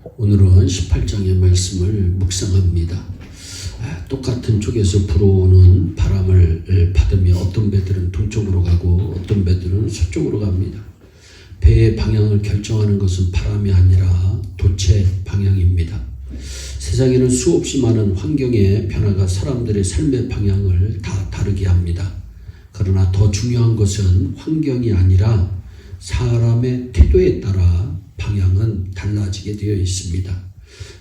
오늘은 18장의 말씀을 묵상합니다. 똑같은 쪽에서 불어오는 바람을 받으며 어떤 배들은 동쪽으로 가고 어떤 배들은 서쪽으로 갑니다. 배의 방향을 결정하는 것은 바람이 아니라 돛의 방향입니다. 세상에는 수없이 많은 환경의 변화가 사람들의 삶의 방향을 다 다르게 합니다. 그러나 더 중요한 것은 환경이 아니라 사람의 태도에 따라 방향은 달라지게 되어 있습니다.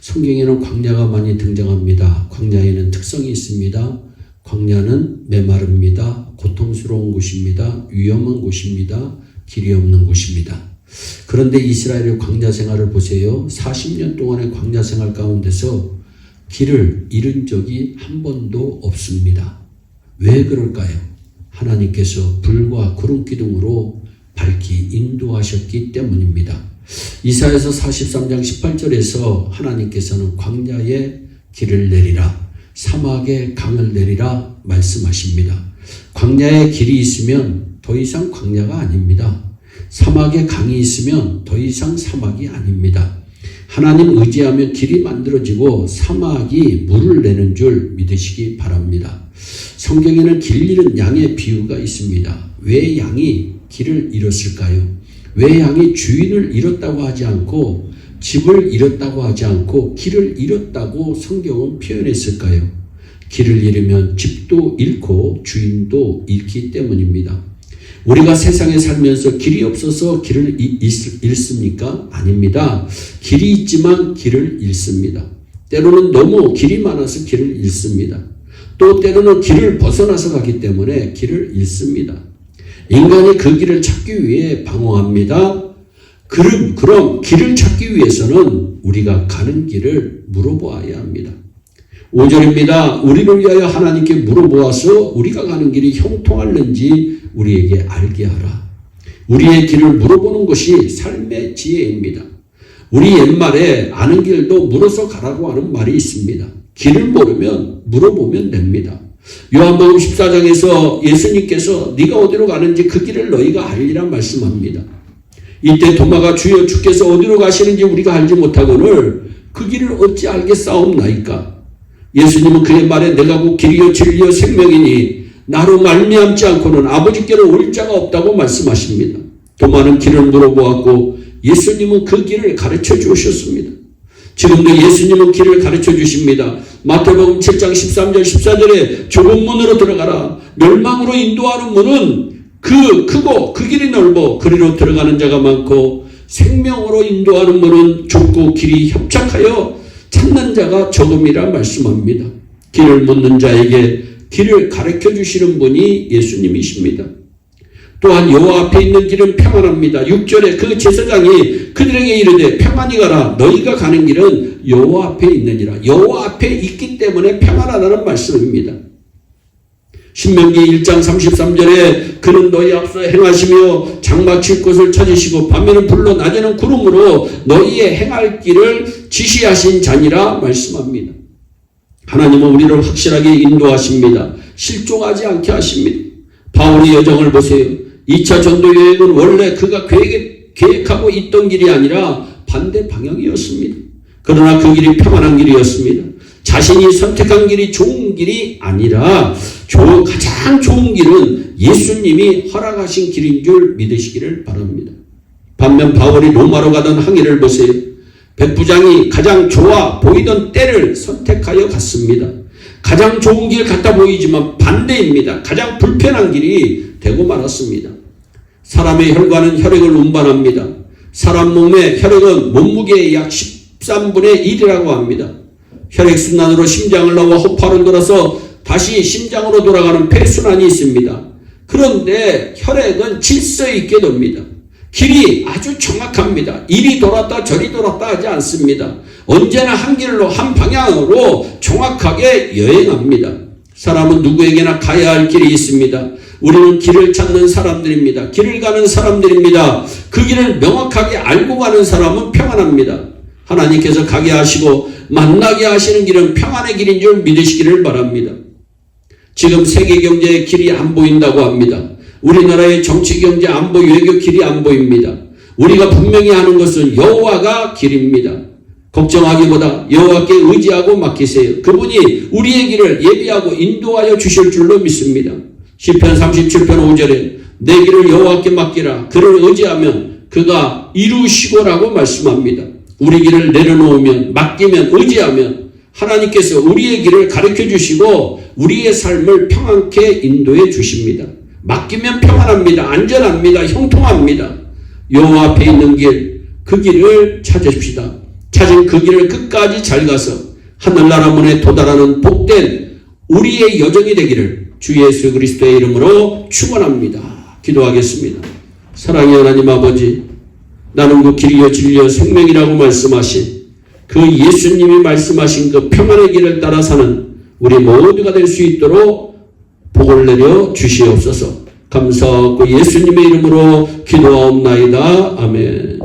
성경에는 광야가 많이 등장합니다. 광야에는 특성이 있습니다. 광야는 메마릅니다. 고통스러운 곳입니다. 위험한 곳입니다. 길이 없는 곳입니다. 그런데 이스라엘의 광야 생활을 보세요. 40년 동안의 광야 생활 가운데서 길을 잃은 적이 한 번도 없습니다. 왜 그럴까요? 하나님께서 불과 구름 기둥으로 밝히 인도하셨기 때문입니다. 이사야서 43장 18절에서 하나님께서는 광야에 길을 내리라, 사막에 강을 내리라 말씀하십니다. 광야에 길이 있으면 더 이상 광야가 아닙니다. 사막에 강이 있으면 더 이상 사막이 아닙니다. 하나님 의지하면 길이 만들어지고 사막이 물을 내는 줄 믿으시기 바랍니다. 성경에는 길 잃은 양의 비유가 있습니다. 왜 양이 길을 잃었을까요? 왜 양이 주인을 잃었다고 하지 않고 집을 잃었다고 하지 않고 길을 잃었다고 성경은 표현했을까요? 길을 잃으면 집도 잃고 주인도 잃기 때문입니다. 우리가 세상에 살면서 길이 없어서 길을 잃습니까? 아닙니다. 길이 있지만 길을 잃습니다. 때로는 너무 길이 많아서 길을 잃습니다. 또 때로는 길을 벗어나서 가기 때문에 길을 잃습니다. 인간이 그 길을 찾기 위해 방황합니다. 그럼 길을 찾기 위해서는 우리가 가는 길을 물어보아야 합니다. 5절입니다. 우리를 위하여 하나님께 물어보아서 우리가 가는 길이 형통할는지 우리에게 알게 하라. 우리의 길을 물어보는 것이 삶의 지혜입니다. 우리 옛말에 아는 길도 물어서 가라고 하는 말이 있습니다. 길을 모르면 물어보면 됩니다. 요한복음 14장에서 예수님께서 네가 어디로 가는지 그 길을 너희가 알리라 말씀합니다. 이때 도마가 주여 주께서 어디로 가시는지 우리가 알지 못하거늘 그 길을 어찌 알겠사옵나이까. 예수님은 그의 말에 내가 곧 길이요 진리요 생명이니 나로 말미암지 않고는 아버지께로 올 자가 없다고 말씀하십니다. 도마는 길을 물어보았고 예수님은 그 길을 가르쳐 주셨습니다. 지금도 예수님은 길을 가르쳐 주십니다. 마태복음 7장 13절 14절에 좁은 문으로 들어가라. 멸망으로 인도하는 문은 크고 그 길이 넓어 그리로 들어가는 자가 많고 생명으로 인도하는 문은 좁고 길이 협착하여 찾는 자가 적음이라 말씀합니다. 길을 묻는 자에게 길을 가르쳐 주시는 분이 예수님이십니다. 또한 여호와 앞에 있는 길은 평안합니다. 6절에 그 제사장이 그들에게 이르되 평안히 가라. 너희가 가는 길은 여호와 앞에 있느니라. 여호와 앞에 있기 때문에 평안하다는 말씀입니다. 신명기 1장 33절에 그는 너희 앞서 행하시며 장막칠 곳을 찾으시고 밤에는 불로 낮에는 구름으로 너희의 행할 길을 지시하신 자니라 말씀합니다. 하나님은 우리를 확실하게 인도하십니다. 실종하지 않게 하십니다. 바울의 여정을 보세요. 2차 전도 여행은 원래 그가 계획하고 있던 길이 아니라 반대 방향이었습니다. 그러나 그 길이 평안한 길이었습니다. 자신이 선택한 길이 좋은 길이 아니라 가장 좋은 길은 예수님이 허락하신 길인 줄 믿으시기를 바랍니다. 반면 바울이 로마로 가던 항해를 보세요. 백부장이 가장 좋아 보이던 때를 선택하여 갔습니다. 가장 좋은 길 같아 보이지만 반대입니다. 가장 불편한 길이 되고 말았습니다. 사람의 혈관은 혈액을 운반합니다. 사람 몸의 혈액은 몸무게의 약 13분의 1이라고 합니다. 혈액순환으로 심장을 넘어 허파를 돌아서 다시 심장으로 돌아가는 폐순환이 있습니다. 그런데 혈액은 질서 있게 돕니다. 길이 아주 정확합니다. 이리 돌았다 저리 돌았다 하지 않습니다. 언제나 한 길로 한 방향으로 정확하게 여행합니다. 사람은 누구에게나 가야 할 길이 있습니다. 우리는 길을 찾는 사람들입니다. 길을 가는 사람들입니다. 그 길을 명확하게 알고 가는 사람은 평안합니다. 하나님께서 가게 하시고 만나게 하시는 길은 평안의 길인 줄 믿으시기를 바랍니다. 지금 세계 경제의 길이 안 보인다고 합니다. 우리나라의 정치 경제 안보 외교 길이 안 보입니다. 우리가 분명히 아는 것은 여호와가 길입니다. 걱정하기보다 여호와께 의지하고 맡기세요. 그분이 우리의 길을 예비하고 인도하여 주실 줄로 믿습니다. 시편 37편 5절에 내 길을 여호와께 맡기라. 그를 의지하면 그가 이루시고라고 말씀합니다. 우리 길을 내려놓으면, 맡기면, 의지하면 하나님께서 우리의 길을 가르쳐 주시고 우리의 삶을 평안케 인도해 주십니다. 맡기면 평안합니다. 안전합니다. 형통합니다. 여호와 앞에 있는 길, 그 길을 찾으십시다. 찾은 그 길을 끝까지 잘 가서 하늘나라 문에 도달하는 복된 우리의 여정이 되기를 주 예수 그리스도의 이름으로 축원합니다. 기도하겠습니다. 사랑의 하나님 아버지, 나는 그 길이요 진리요 생명이라고 말씀하신 그 예수님이 말씀하신 그 평안의 길을 따라 사는 우리 모두가 될 수 있도록 복을 내려 주시옵소서. 감사하고 예수님의 이름으로 기도하옵나이다. 아멘.